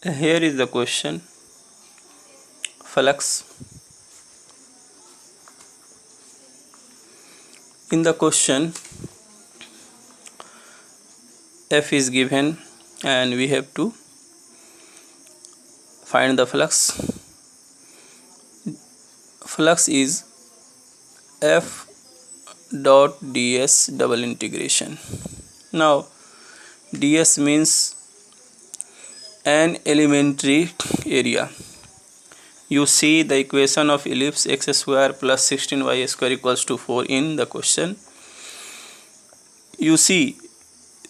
Here is the question. Flux. In the question, F is given and we have to find the flux. Flux is F dot ds double integration. Now ds means an elementary area. You see the equation of ellipse x square plus 16y square equals to 4 in the question. You see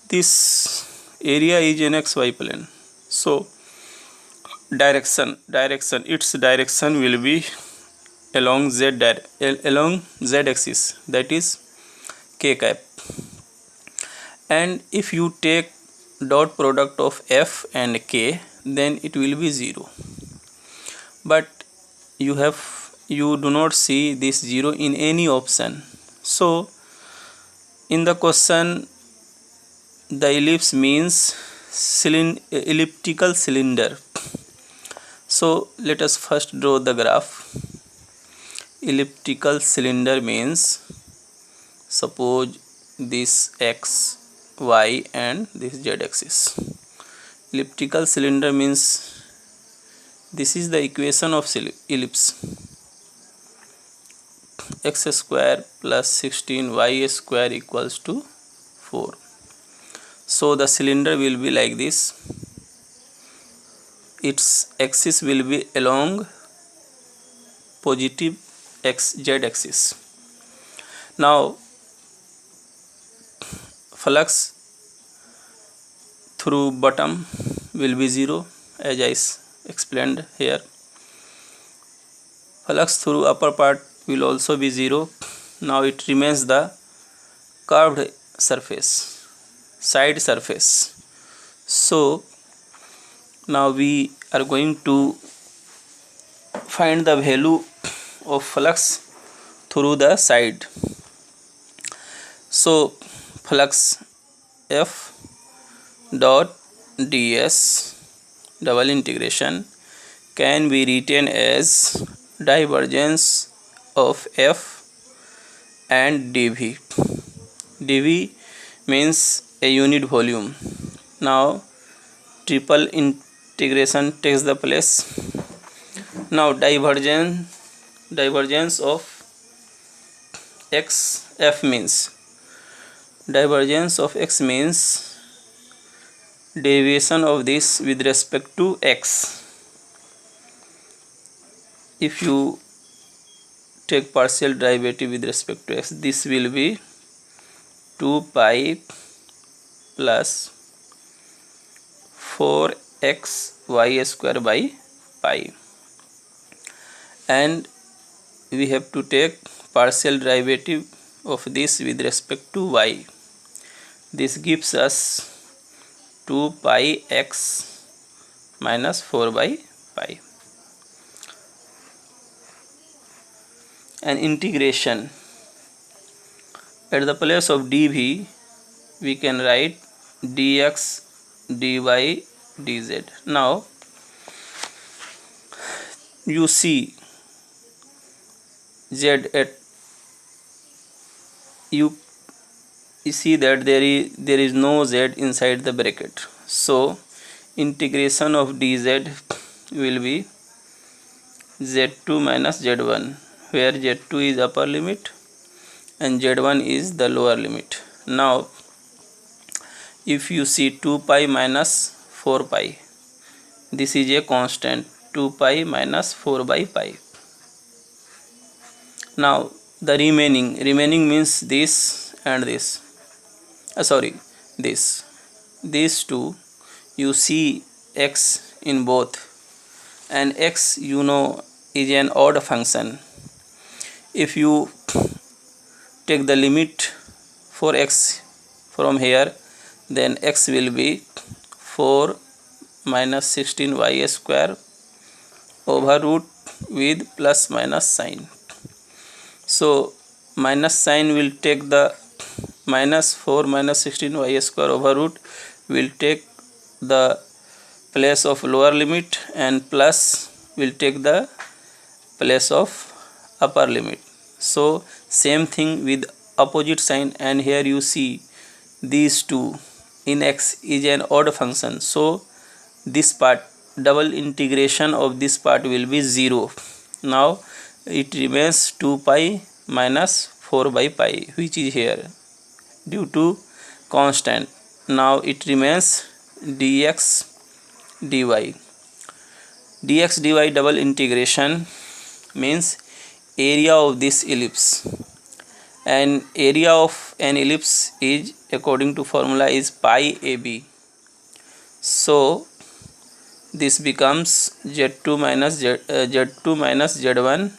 this area is in xy plane, so its direction will be along z axis, that is k cap. And if you take dot product of f and k, then it will be 0, but you do not see this 0 in any option. So in the question, the ellipse means elliptical cylinder. So let us first draw the graph. Elliptical cylinder means, suppose this x, y and this z axis. Elliptical cylinder means this is the equation of ellipse. X square plus 16y square equals to 4. So the cylinder will be like this. Its axis will be along positive z axis. Now flux through bottom will be 0, as I explained here. Flux through upper part will also be 0. Now it remains the curved surface, side surface. So now we are going to find the value of flux through the side. So flux F dot ds double integration can be written as divergence of F and dV. dV means a unit volume. Now triple integration takes the place. Now divergence of x, F means divergence of x means deviation of this with respect to x. If you take partial derivative with respect to x, this will be 2 pi plus 4x y square by pi, and we have to take partial derivative of this with respect to y. This gives us 2 pi x minus 4 by pi. And integration, at the place of dv we can write dx dy dz. Now you see z at you see that there is no z inside the bracket, so integration of dz will be z2 minus z1, where z2 is upper limit and z1 is the lower limit. Now if you see 2 pi minus 4 pi, this is a constant, 2 pi minus 4 by pi. Now the remaining means this and this, these two. You see x in both, and x you know is an odd function. If you take the limit for x from here, then x will be 4 minus 16y square over root with plus minus sign. So minus sign will take the minus 4 minus 16y square over root will take the place of lower limit and plus will take the place of upper limit. So same thing with opposite sign, and here you see these two in x is an odd function, so this part double integration of this part will be 0. Now it remains 2 pi minus 4 by pi, which is here due to constant. Now it remains dx dy. Dx dy double integration means area of this ellipse, and area of an ellipse is according to formula is pi ab. So this becomes z2 minus z2 minus z1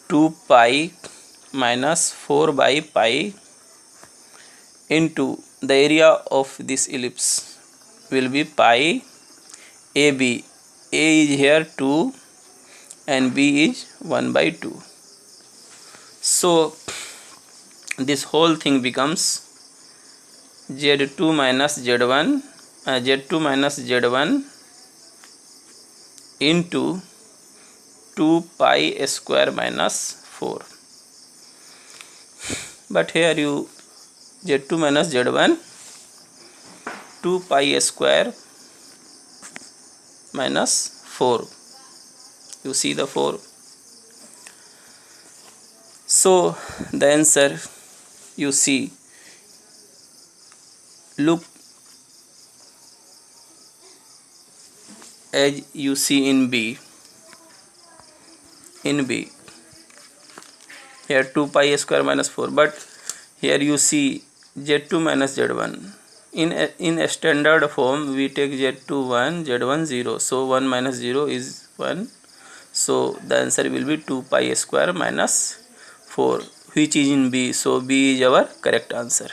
2 pi minus 4 by pi into the area of this ellipse will be pi ab. A is here 2 and b is 1 by 2. So this whole thing becomes z2 minus z1 into 2 pi square minus 4. But here you z2 minus z1 2 pi square minus 4. You see the 4. So the answer you see, look as you see in B. Here 2 pi square minus 4, but here you see z2 minus z1. In a standard form we take z2 1, z1 0, so 1 minus 0 is 1. So the answer will be 2 pi square minus 4, which is in B. So B is our correct answer.